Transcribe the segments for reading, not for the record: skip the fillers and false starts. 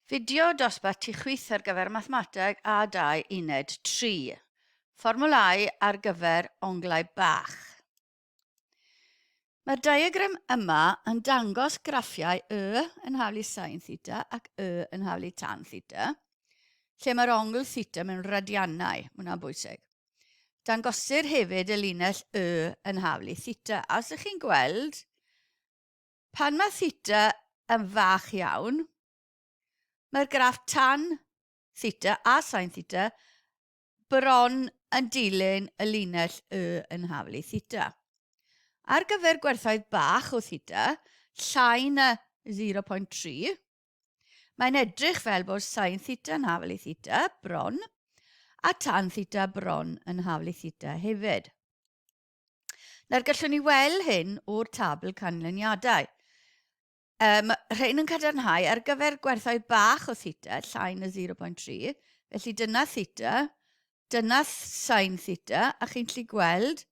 Fideo dosbarth tu chwith ar gyfer mathemateg A2 uned 3. Fformulau ar gyfer onglau bach. Mae'r diagram yma yn dangos graffiau y yn haflu sin theta ac y yn haflu tan theta, lle mae'r ongl theta mewn radiannau. Hwna'n bwysig. Dangosir hefyd y linell y yn haflu theta. As ych chi'n gweld, pan mae theta yn fach iawn, mae'r graff tan theta a sin theta bron yn dilyn y linell y yn haflu theta. Ar gyfer gwerthoedd bach o theta, llai na 0.3, mae'n edrych fel bod sin theta yn haflu theta bron a tan theta bron yn haflu theta hefyd. Nawr gallwn ni weld hyn o'r tabl canlyniadau. Rhain yn cadarnhau ar gyfer gwerthoedd bach o theta, llai na 0.3, felly dyna theta, dyna sin theta, a chi'n gallu gweld,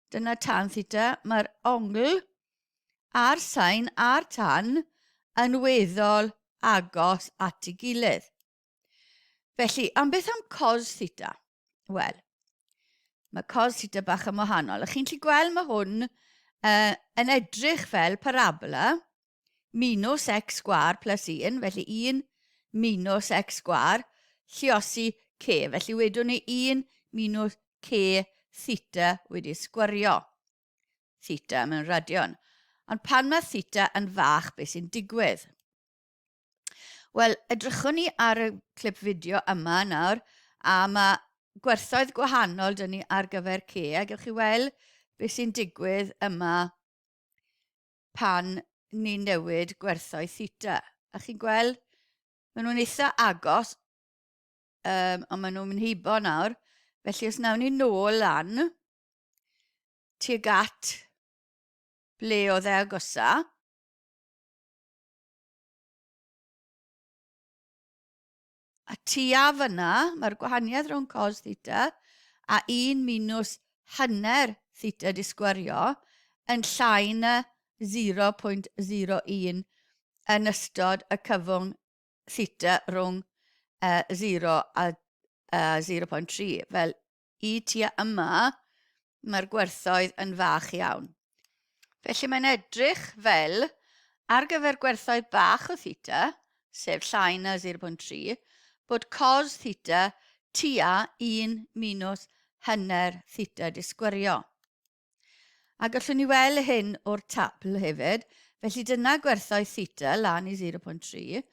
dyna tan theta, mae'r ongl a'r sin a'r tan yn weddol agos at ei gilydd. Felly, am beth am cos theta? Wel, mae cos theta bach yn wahanol. A chi'n gallu gweld mae hwn yn edrych fel parabola, minus x sgwar plus 1, felly 1 minus x sgwar, lluosi c. Felly wedwn ni 1 minus c theta wedi sgwario. Theta mewn radion. Ond pan mae theta yn fach, beth sy'n digwydd? Wel, edrychwn ni ar y clip fideo yma nawr, a mae gwerthoedd gwahanol dyn ni ar gyfer c, a gewch chi weld beth sy'n digwydd yma pan ni'n newid gwerthoedd theta. A chi'n gweld, maen nhw'n eitha agos, ond maen nhw'n mynd hibo nawr. Felly os nawn ni nôl lan, tuag at ble oedd e agosa, a tua fyna, mae'r gwahaniaeth rhwng cos theta a 1 minus hanner theta di sgwario yn llai na 0.01 yn ystod y cyfwng theta rhwng 0 a 0.3. Fel i tua yma, mae'r gwerthoedd yn fach iawn. Felly mae'n edrych fel, ar gyfer gwerthoedd bach o theta, sef llai na 0.3, bod cos theta tua 1 minus hanner theta di sgwario. A gallwn ni weld hyn o'r tabl hefyd, felly dyna gwerthoedd theta lan i 0.3,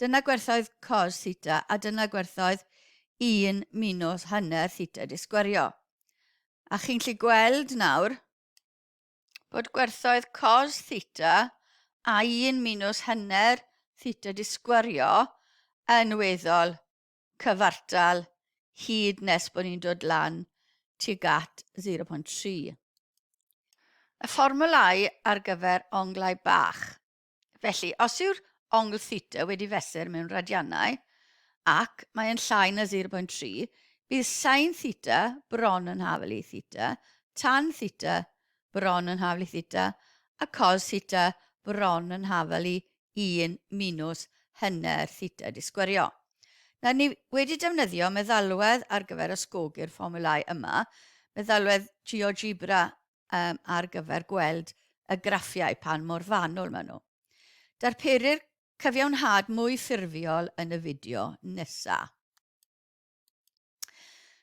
dyna gwerthoedd cos theta, a dyna gwerthoedd 1 minus hanner theta di sgwario. A chi'n gallu gweld nawr bod gwerthoedd cos theta a 1 minus hanner theta di sgwario yn weddol cyfartal hyd nes bod ni'n dod lan tuag at 0.3. Y fformulau ar gyfer onglau bach. Felly, os yw'r ongl theta wedi fesur mewn radiannau ac mae'n llai na 0.3, bydd sin theta bron yn haflu theta, tan theta bron yn haflu theta, a cos theta bron yn haflu 1 minus hanner theta di sgwario. Nawr ni wedi defnyddio meddalwedd ar gyfer ysgogi'r fformulau yma, meddalwedd GeoGebra ar gyfer gweld y graffiau pan mor fanwl maen nhw. Darperir cyfiawnhad mwy ffurfiol yn y fideo nesaf.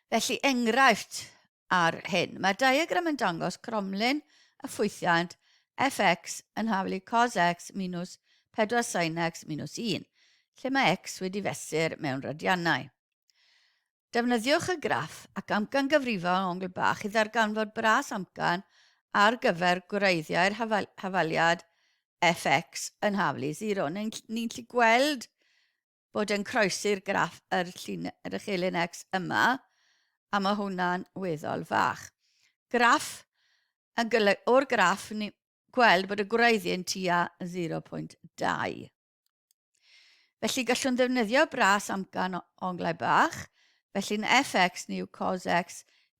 Felly, enghraifft ar hyn. Mae'r diagram yn dangos cromlin y ffwythiant fx yn haflu cos x minus 4 sin x minus 1, lle mae x wedi fesur mewn radiannau. Defnyddiwch y graff ac amcan gyfrifol ongl bach i ddarganfod bras amcan ar gyfer gwreiddio'r hafaliad fx yn haflu 0. Ni'n gallu gweld bod yn croesi'r graff yr echelin x yma, a mae hwnna'n weddol fach. O'r graff, ni'n gweld bod y gwreiddio'n tua 0.2. Felly gallwn ddefnyddio bras amcan onglau bach, felly'n fx ni yw cos x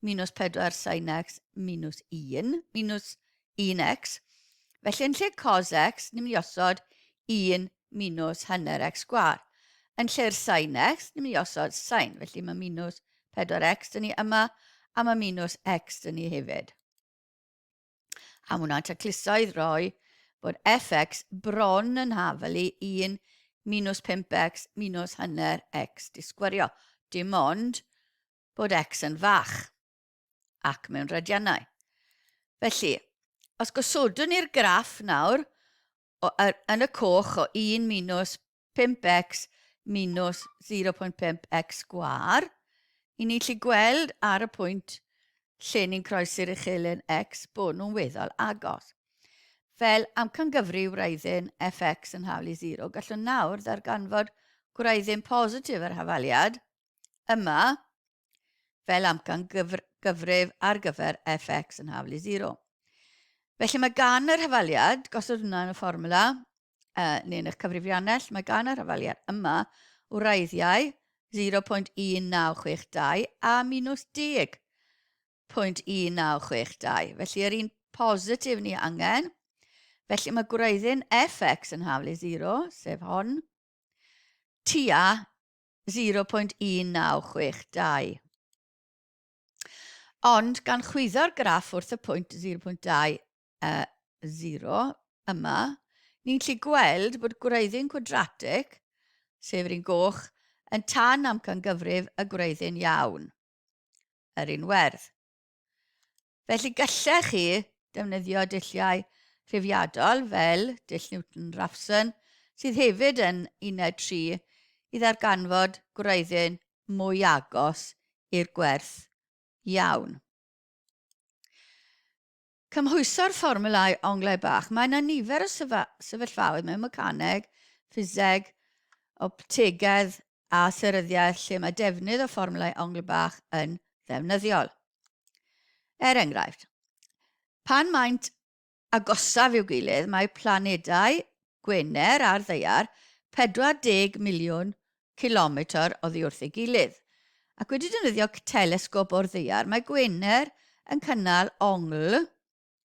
minus 4 sin x minus 1x. Felly yn lle cos x, ni'n mynd i osod 1 minus hanner x sgwar. yn lle'r sin x, ni'n mynd i osod sin, felly mae minus 4x dyn ni yma, a mae minus x dyn ni hefyd. A mae hwnna'n tacluso i ddroi bod fx bron yn hafel i 1 minus 5x minus hanner x di sgwario. Dim ond bod x yn fach ac mewn radiannau. Felly, os gosodwn ni'r graff nawr yn y coch o 1 minus 5x minus 0.5x sgwar, i ni'n gallu gweld ar y pwynt lle ni'n croesi'r uchelyn x bod nhw'n weddol agos. Fel amcangyfri wraiddyn fx yn hawl i 0, gallwn nawr ddarganfod gwraiddyn positif yr hafaliad yma fel amcangyfrif ar gyfer fx yn hawl i 0. Felly mae gan yr hafaliad, gosod hwnna yn y fformula, neu'n eich cyfrifiannell, mae gan yr hafaliad yma wraiddiau 0.1962 a minus 10.1962. Felly yr un positif ni angen. Felly mae gwreiddyn fx yn hawl i 0, sef hon, tua 0.1962. Ond gan chwyddo'r graff wrth y pwynt 0.20 yma, ni'n gallu gweld bod gwreiddyn quadratic, sef yr un goch, yn tan amcangyfrif y gwreiddyn iawn, yr un werdd. Felly gallech chi defnyddio dulliau rhifiadol fel dull Newton-Raphson, sydd hefyd yn 1.3 i ddarganfod gwreiddyn mwy agos i'r gwerth iawn. Cymhwyso'r fformulau onglau bach. Mae yna nifer o sefyllfaoedd mewn mecaneg, ffiseg, optegedd a seryddiaeth lle mae defnydd o fformulau onglau bach yn ddefnyddiol. Enghraifft, pan maent agosaf i'w gilydd, mae planedau Gwener a'r Ddaear 40 miliwn kilometr oddi wrth ei gilydd. Ac wedi defnyddio telesgop o'r Ddaear, mae Gwener yn cynnal ongl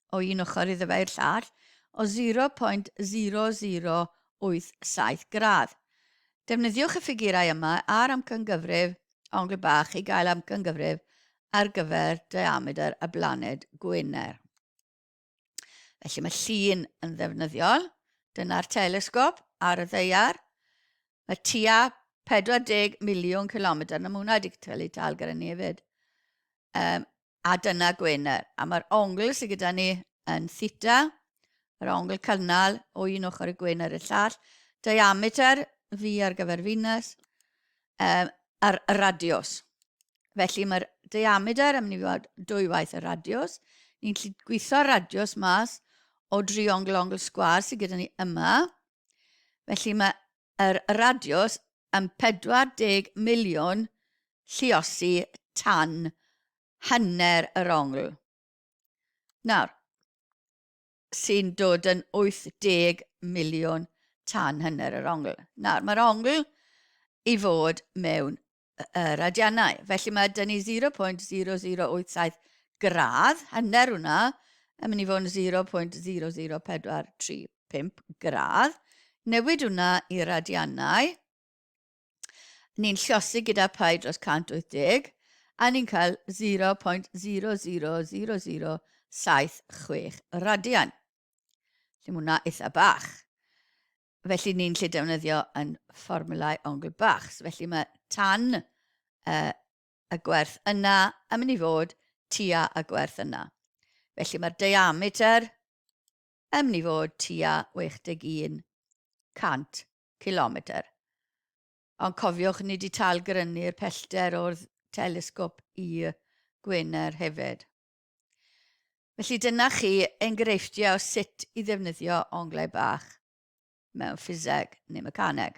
o un ochr iddo fe i'r llall o 0.0087 gradd. Defnyddiwch y ffigurau yma a'r amcangyfrif ongl bach i gael amcangyfrif ar gyfer diameter y blaned Gwener. Felly mae llun yn ddefnyddiol. Dyna'r telesgop ar y Ddaear. Mae tua 40 miliwn kilometr, na hwnna wedi cael ei dal gyda ni hefyd. A dyna Gwener. A mae'r ongl sydd gyda ni yn theta, yr ongl cynnal o un ochr y Gwener y llall, diameter fi ar gyfer Venus, a'r radiws. Felly mae'r diameter yn mynd i fod 2 waith y radiws. Ni'n gallu gweithio'r radiws mas o ongl sgwar sydd gyda ni yma. Felly mae'r radiws yn 40 miliwn lluosi tan hanner yr ongl. Nawr, sy'n dod yn 80 miliwn tan hanner yr ongl. Nawr, mae'r ongl i fod mewn radiannau. Felly mae dyn ni 0.0087 gradd, hanner hwnna, yn mynd i fod yn 0.00435 gradd. Newid hwnna i radiannau. Ni'n lluosi gyda pi dros 180, a ni'n cael 0.000076 radian. Felly hwnna eitha bach. Felly ni'n lle defnyddio yn fformulau ongl bach. Felly mae tan y gwerth yna yn mynd i fod tua y gwerth yna. Felly mae'r diameter yn mynd i fod tua 6100 kilometr. Ond cofiwch, ni wedi talgrynu'r pellter o'r telesgop i Gwener hefyd. Felly dyna chi enghreifftiau o sut i ddefnyddio onglau bach mewn ffiseg neu mecaneg.